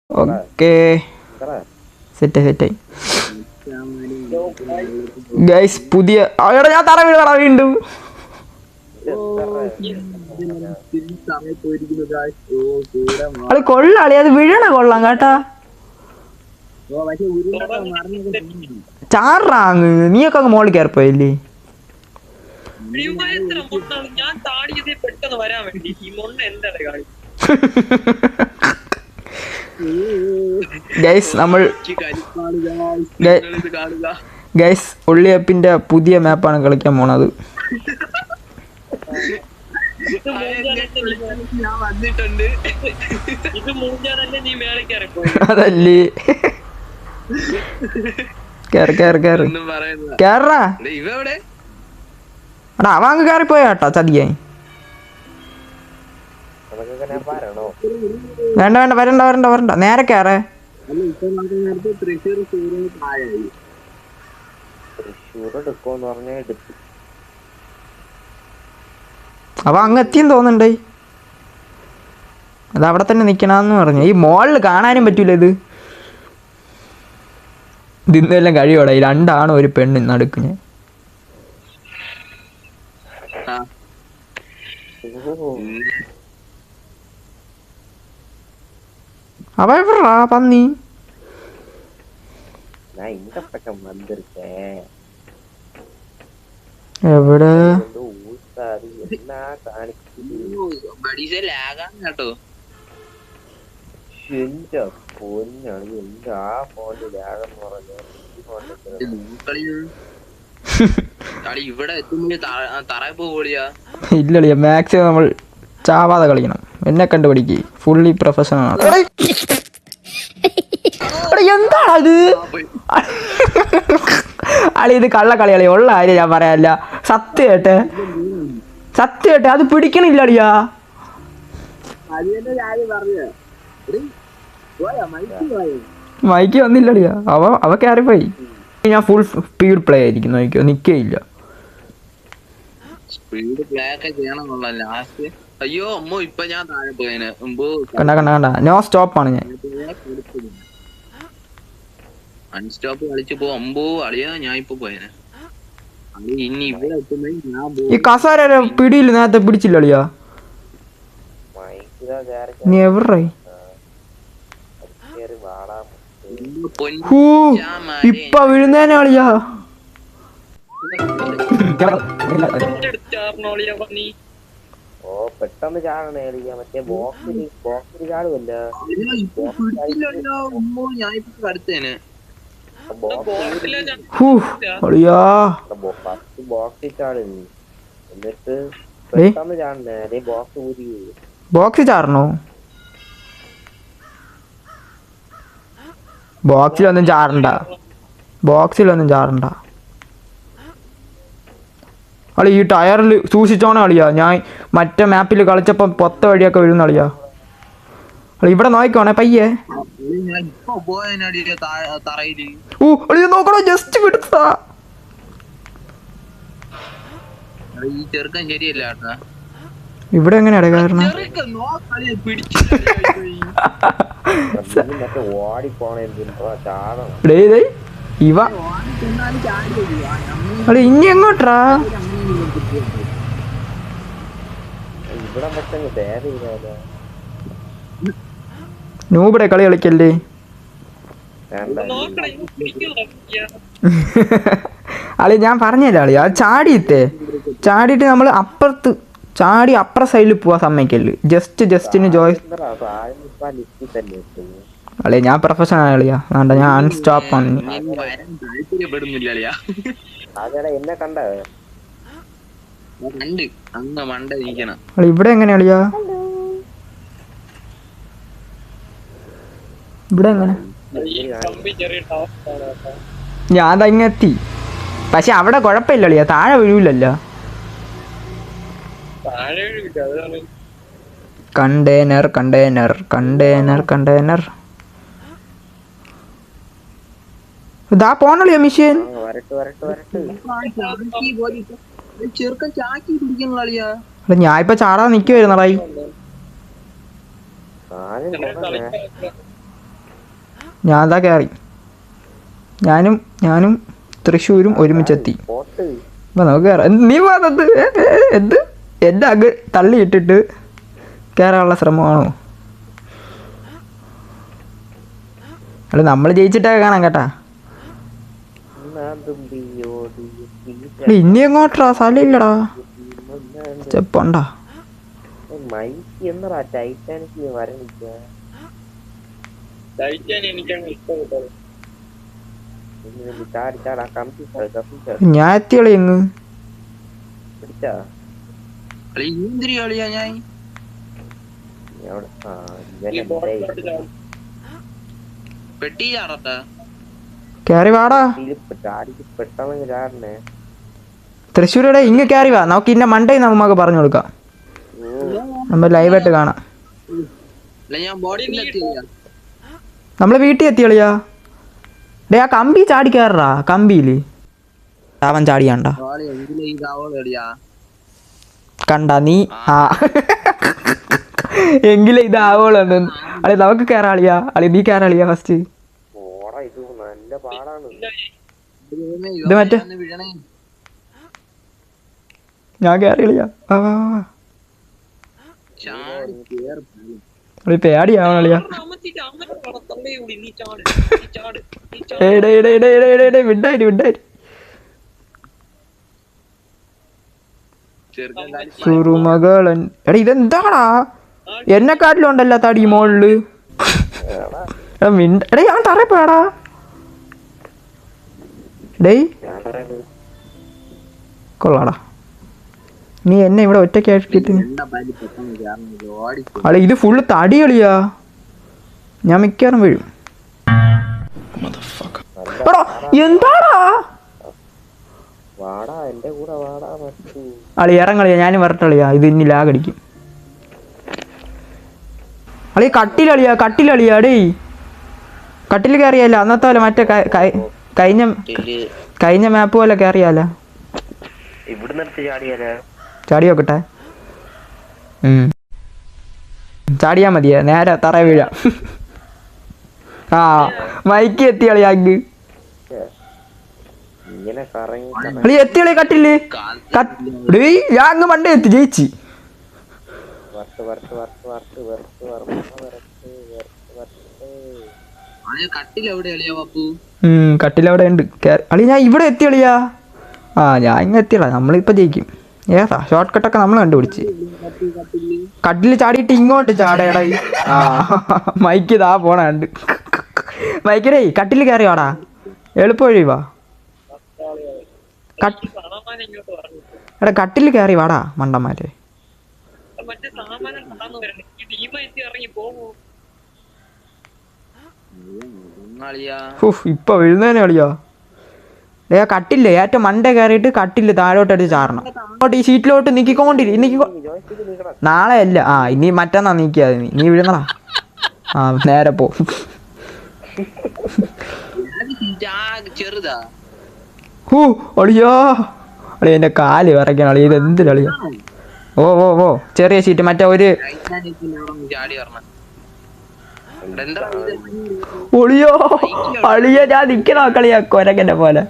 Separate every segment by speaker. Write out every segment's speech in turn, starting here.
Speaker 1: Okay സെറ്റായി guys. പുതിയ എടാ ഞാൻ തറ വീണടാ വീണ്ടും. അത് കൊള്ളാളി, അത് വീഴണ കൊള്ളാം കേട്ടാ. ചാറാങ് നീയൊക്കെ അങ്ങ് മോളിൽ കയറിപ്പോയല്ലേ. ഗൈസ് നമ്മൾ ഗൈസ് ഉള്ളിയപ്പിന്റെ പുതിയ മാപ്പാണ് കളിക്കാൻ പോണത്. അതല്ലേ കേറാ എടാ അവ അങ്ങ് കയറിപ്പോയാട്ടോ ചതിയായി. വേണ്ട വേണ്ട വരണ്ട വരണ്ട വരണ്ട നേരെ കയറേ. അവ അങ്ങ് എത്തിയെന്ന് തോന്നുന്നുണ്ടേ. അത് അവിടെ തന്നെ നിക്കണമെന്ന് പറഞ്ഞു. ഈ മോളിൽ കാണാനും പറ്റൂല ഇത്. ഇന്നെല്ലാം കഴിയോടെ ഈ രണ്ടാണ് ഒരു പെണ്ണ് നടുക്കിന്. அவ எவ்வளா பன்னி
Speaker 2: நான் இந்த பக்கம் வந்திருக்கேன்.
Speaker 1: എവിടെ
Speaker 2: ഊസാരി എന്നാ കാണിക്കുന്നു.
Speaker 3: ബഡീസേ ലാഗാണ് കേട്ടോ.
Speaker 2: എന്റെ പൊന്നാണ് എന്റെ ആ ഫോണിൽ ലാഗെന്ന് പറഞ്ഞു.
Speaker 3: ഇവിടെ എത്തുമ്പോ തറ പോളിയാ.
Speaker 1: ഇല്ലളിയ മാക്സിമം നമ്മൾ ചാവാതെ കളിക്കണം. എന്നെ കണ്ടുപിടിക്ക് ഫുള്ളി പ്രൊഫഷണൽ ആണ്. എന്താണത് അളി? ഇത് കള്ളക്കളികളി ഉള്ള കാര്യം ഞാൻ പറയാല്ല. സത്യമായിട്ടെ അത് പിടിക്കണില്ല അളിയാ. മൈക്ക് വന്നില്ലടിയാ. അവ കയറിപ്പോയി. ഞാൻ ഫുൾ സ്പീഡ് പ്ലേ ആയിരിക്കും. നോക്കിയോ നിക്കേയില്ല.
Speaker 3: സ്പീഡ് പ്ലേ ഒക്കെ ചെയ്യണമെന്നുള്ള ലാസ്റ്റ്. അയ്യോ അമ്മോ ഇപ്പൊ ഞാൻ താഴെ പോയേനെ.
Speaker 1: കണ്ട നോ സ്റ്റോപ്പ് ആണ് ഞാൻ.
Speaker 3: അൺസ്റ്റോപ്പ് കളിച്ചു പോ. അമ്പോ അളിയാ ഞാൻ ഇപ്പൊ പോയേനെ. ഇനി ഇവിടെ
Speaker 1: ഈ കസാര പിടിയില്ല. നേരത്തെ പിടിച്ചില്ല അളിയാ. നീ എവിടെ ഇപ്പൊ വിഴുന്നേനെ അളിയാ.
Speaker 2: ഓ പെട്ടെന്ന് ചാടണേ കളിക്കാം. മറ്റേ ബോക്സിൽ ചാടുമല്ല. ബോക്സിൽ ചാടുന്നു എന്നിട്ട് പെട്ടെന്ന് ചാടണേ. അതേ ബോക്സ് ഊരി
Speaker 1: ബോക്സ് ചാടണോ? ബോക്സിലൊന്നും ചാടണ്ട അളി. ഈ ടയറിൽ സൂക്ഷിച്ചോണ കളിയാ. ഞാൻ മറ്റേ മാപ്പിൽ കളിച്ചപ്പം പൊത്ത വഴിയൊക്കെ വീഴുന്ന കളിയാ. അളി ഇവിടെ നോക്കണേ പയ്യെ. നോക്കണോ ജസ്റ്റ് വിടുത്താ.
Speaker 3: ചെറുക്കൻ ശരിയല്ല.
Speaker 1: ഇവിടെ എങ്ങനെയാ കാരണം ഇവ അളി ഇനി എങ്ങോട്ടാ? നൂബിടെ കളി കളിക്കല്ലേ. അളി ഞാൻ പറഞ്ഞല്ലേ അളി. അത് ചാടിയിട്ട് നമ്മൾ അപ്പുറത്ത് ചാടി അപ്പുറ സൈഡിൽ പോവാൻ സമ്മതിക്കല്ലേ. ജസ്റ്റിന് ജോയ് അളി. ഞാൻ പ്രൊഫഷണൽ കളിയാ. വേണ്ട ഞാൻ അൺസ്റ്റോപ്പ് ആണ്. ഇവിടെ എങ്ങനെ കളിയാ? ഇവിടെ എങ്ങനെ? ഞാൻ തങ്ങെത്തി. പക്ഷെ അവിടെ കുഴപ്പമില്ല കളിയാ. താഴെ വീഴൂലല്ലോ. കണ്ടെയ്നർ ഇതാ പോണളിയോ മിഷ്യൻ. ഞാൻ ഇപ്പൊ ചാടാൻ നിക്കുവായിരുന്നടായി. ഞാൻ അതാ കയറി. ഞാനും തൃശ്ശൂരും ഒരുമിച്ചെത്തി.
Speaker 2: പോട്ട്
Speaker 1: അപ്പം നമുക്ക് കയറാം. നീ വന്നത് എന്ത് എൻ്റെ അങ്ങ് തള്ളിയിട്ടിട്ട് കയറാനുള്ള ശ്രമമാണോ? അല്ല നമ്മൾ ജയിച്ചിട്ടൊക്കെ കാണാം കേട്ടാ. ഇനി എങ്ങോട്ടാ സ്ഥലം ഇല്ലടാ. സ്റ്റെപ്പുണ്ടാ?
Speaker 2: മൈക്ക് എന്നടാ ടൈറ്റാനിക് വരണിക്ക.
Speaker 1: ഞാൻ എത്തിയോളി എങ്ങ്
Speaker 2: പിടിച്ചാ
Speaker 3: ഇന്ദ്രി കളിയാ ഞാൻ പെട്ടി ചാടട്ടാ.
Speaker 1: കയറി വാടാ.
Speaker 2: പെട്ടെന്ന് ചാടണേ.
Speaker 1: തൃശ്ശൂരുടെ ഇങ്ങ് കയറി വാ. നമുക്ക് ഇന്ന മണ്ടേ നമുക്ക് പറഞ്ഞു കൊടുക്കാം. നമ്മൾ ലൈവായിട്ട് കാണാം.
Speaker 3: ഞാൻ ബോഡിയിലെത്തിയ
Speaker 1: നമ്മള് വീട്ടിൽ എത്തിയളിയാ. ഡേ ആ കമ്പി ചാടി കയറാ. കമ്പിയില് അവൻ ചാടിയാണ്ടാ കണ്ട നീ. ആ എങ്കിലേ ഇതാവോളന്ന്. അളി നമുക്ക് കയറാളിയാ. അളി നീ കയറാളിയാ ഫസ്റ്റ്.
Speaker 2: ഇത് നല്ല പാടാണ്.
Speaker 1: ഇത് മറ്റേ ഞാൻ കയറിയാ. പേടിയാവണളിയാ. വിണ്ടായി സുറുമകളൻ. എടാ ഇതെന്താടാ എന്നെക്കാട്ടിലും ഉണ്ടല്ലോ തടി മോളില്. എടാ ഞാൻ തറയപ്പോടാ. ഡേയ് കൊള്ളാടാ. നീ എന്നെ ഇവിടെ ഒറ്റയ്ക്കാക്കിട്ട്. അളി ഇത് ഫുള്ള് തടി കളിയാ. ഞാൻ മിക്കവാറും വീഴും. എടാ എന്താടാ
Speaker 2: വാടാ എന്റെ കൂടെ വാടാ.
Speaker 1: അളി ഇറങ്ങളിയാ. ഞാൻ വരട്ടളിയാ. ഇത് ഇനി ലാഗടിക്കും. അളി കട്ടിലളിയാ. ഡേയ് കട്ടിൽ കയറിയല്ല അന്നത്തെ പോലെ മറ്റേ കഴിഞ്ഞ മാപ്പ് പോലെ കയറിയാല. ചാടി നോക്കട്ടെ. ചാടിയാ മതിയാ. നേരെ തറ വീഴാം. ആ മൈക്ക് എത്തി കളിയാ. അളി എത്തിയളി കട്ടില്. ഞാൻ അങ്ങ് മണ്ടേ എത്തി ജയിച്ച്. കട്ടിലവിടെ ഉണ്ട്. അളി ഞാൻ ഇവിടെ എത്തിയളിയാ. ആ ഞാൻ ഇങ്ങനെ എത്തിയടാ. നമ്മളിപ്പോ ജയിക്കും. ഏതാ ഷോർട്ട് കട്ടൊക്കെ നമ്മൾ കണ്ടുപിടിച്ച്. കട്ടില് ചാടിയിട്ട് ഇങ്ങോട്ട് ചാടേടാ. ആ മൈക്ക് ഇതാ പോണുണ്ട്. മൈക്കടേ കട്ടില് കയറി വാടാ. എളുപ്പം വഴി വാ. എടാ കട്ടില് കയറി വാടാ മണ്ടന്മാരെ. ഇപ്പൊ വീഴുന്നേനെ കളിയാ. ഡേ കട്ടില്ലേ ഏറ്റവും മണ്ടേ കയറിയിട്ട് കട്ടില് താഴോട്ടടിച്ച് ചാടണം. അങ്ങോട്ട് ഈ സീറ്റിലോട്ട് നീക്കിക്കൊണ്ടിരി. നാളെ അല്ല. ആ ഇനി മറ്റന്നാ നീക്കിയാ നീ വീഴുന്നടാ. ആ നേരെ പോ.
Speaker 3: ചെറുതാ
Speaker 1: അളിയാ. അളിയ എന്റെ കാല് വിറയ്ക്കണം. അളിയ ഇത് എന്ത് കളിയാ. ഓ ചെറിയ സീറ്റ് മറ്റേ ഒരു ഒളിയോ. അളിയ ഞാൻ നിക്കണോ കളിയാ കൊരകന്റെ പോലെ.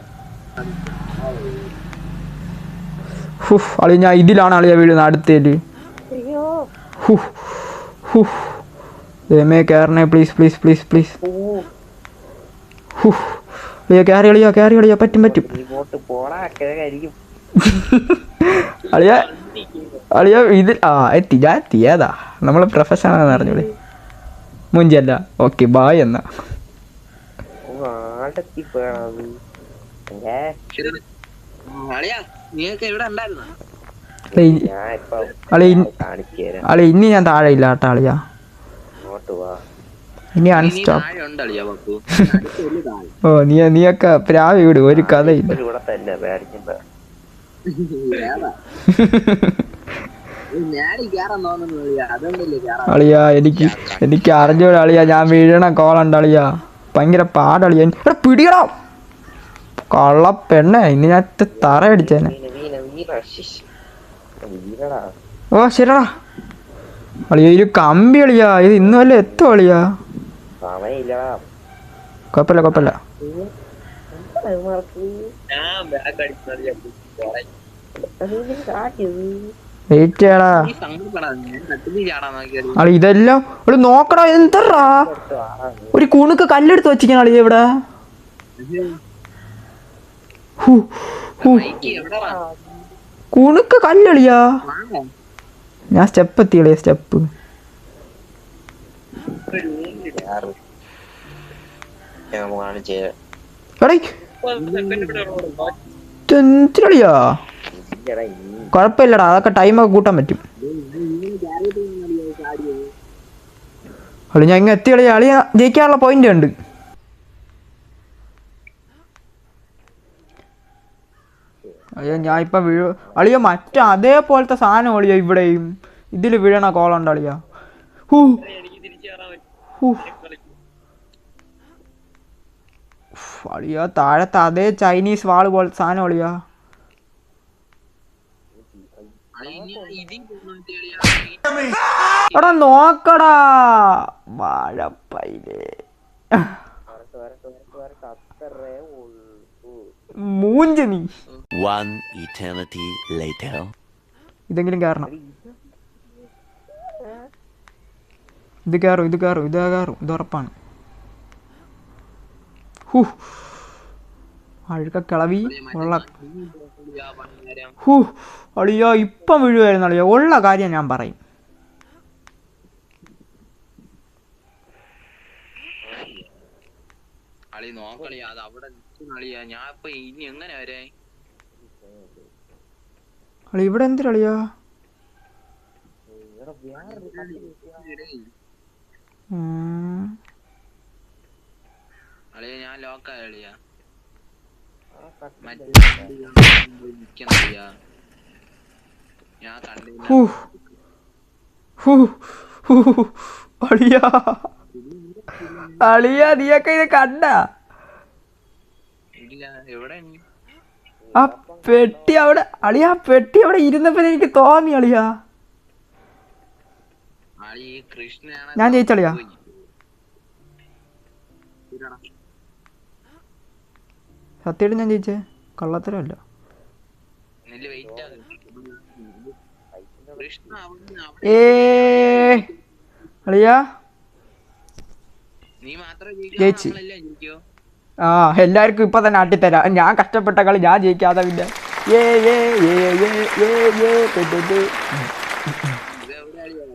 Speaker 1: അളിയ ഞാൻ ഇതിലാണ് അളിയ വീഴുന്നത് അടുത്തേല്. കേറണേ പ്ലീസ്. കയറി കളിയാ. പറ്റും. അളിയ ഇതിൽ ഞാൻ എത്തിയതാ. നമ്മള് പ്രൊഫഷണൽ അറിഞ്ഞൂടെ മുഞ്ചല്ല. ഓക്കെ ബായ് എന്നാ. അളിയ ഇനി ഞാൻ താഴെ ഇല്ല കേട്ടാ അളിയാ. ഇനി അൺസ്റ്റോപ്പ്. ഓ നീയൊക്കെ പ്രാവി വിട്. ഒരു കഥയില്ല. അളിയാ എനിക്ക് അറിഞ്ഞൂടാ അളിയാ. ഞാൻ വീഴണ കോളുണ്ട് അളിയാ. ഭയങ്കര പാടളിയാ. ഇവിടെ പിടിയടാ കള്ള പെണ്ണെ. ഇനി ഞാൻ തറ അടിച്ചേനെ. ഓ ശരിടാ അളിയാ. ഇത് കമ്പി അളിയാ. ഇത് ഇന്ന് വല്ല എത്തോ അളിയാ. കുഴപ്പമില്ല കുഴപ്പമില്ല.
Speaker 3: ഞാൻ ബാക്ക് അടിച്ചു
Speaker 1: വെയിറ്റ് ചെയ്യടാ.
Speaker 3: ഈ സങ്കടപ്പെടാ ഞാൻ കട്ടിൽ ചാടാൻ നോക്കിയാൽ
Speaker 1: അളി ഇതെല്ലാം ഒരു നോക്കടാ. എന്തറാ ഒരു കുണുക്ക് കല്ലെടുത്ത് വെച്ചിരിക്കണ അളി ഇവിടെ. Who, who.
Speaker 3: ബൈക്ക് എവിടെ
Speaker 1: കുണുക്ക് കല്ലളിയാ. ഞാൻ സ്റ്റെപ്പ് എത്തിയളിയാ സ്റ്റെപ്പ്. എന്തിനളിയാ കുഴപ്പമില്ലടാ, അതൊക്കെ ടൈമൊക്കെ കൂട്ടാൻ പറ്റും. അളി ഞാൻ ഇങ്ങനെ എത്തി കളിയാ. അളിയ ജയിക്കാനുള്ള പോയിന്റ് ഉണ്ട്. അയ്യോ ഞാൻ ഇപ്പൊ വീഴ അളിയ. മറ്റേ അതേപോലത്തെ സാധനം അളിയ ഇവിടെയും ഇതിൽ വീഴണ കോളുണ്ട് അളിയ. Who who. അളിയ താഴത്തെ അതേ ചൈനീസ് വാള് പോലത്തെ സാധനം അളിയ. എടാ നോക്കടാ വാഴപ്പയിലേ മൂഞ്ച നീ.
Speaker 4: One eternity later.
Speaker 1: ഇതെങ്കിലും കയറണം. ഇത് കയറും ഇത് കയറും ഇത് കയറും ഇത് ഉറപ്പാണ്. ഹൂ അഴുക്ക കിളവി ഉള്ള. ഹൂ അളിയോ ഇപ്പം വീഴുമായിരുന്നു അളിയോ. ഉള്ള കാര്യം ഞാൻ പറയും.
Speaker 3: അളി നോക്കളിയാ അത് അവിടെ നിൽക്കുന്നളിയാ. ഞാൻ ഇപ്പൊ ഇനി എങ്ങനെ വരെ
Speaker 1: അളി ഇവിടെ എന്തിനളിയാ.
Speaker 3: അളിയ ഞാൻ ലോക്കായ അളിയാ. ഞാൻ കണ്ടില്ല.
Speaker 1: അളിയാ അളിയാ നീയൊക്കെ ഇത് കണ്ട.
Speaker 3: ഇല്ല എവിടെ
Speaker 1: ആ പെട്ടി അവിടെ അളിയാ. പെട്ടി അവിടെ ഇരുന്നപ്പോ എനിക്ക് തോന്നി അളിയാ.
Speaker 3: അളി കൃഷ്ണയാണ്.
Speaker 1: ഞാൻ ജയിച്ചളിയാ. സത്യമായിട്ട് ഞാൻ ജയിച്ചേ. കള്ളത്തരമല്ല. ഏ അളിയാ
Speaker 3: നീ മാത്രം
Speaker 1: ജയിച്ച്.
Speaker 3: ജയിക്കോ.
Speaker 1: ആ എല്ലാവർക്കും ഇപ്പൊ തന്നെ ആട്ടിത്തരാം. ഞാൻ കഷ്ടപ്പെട്ട കളി ഞാൻ ജയിക്കാതെ പിന്നെ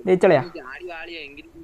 Speaker 1: ജയിച്ചളയാ.
Speaker 3: ചാടി വാളിയാ എങ്കിലും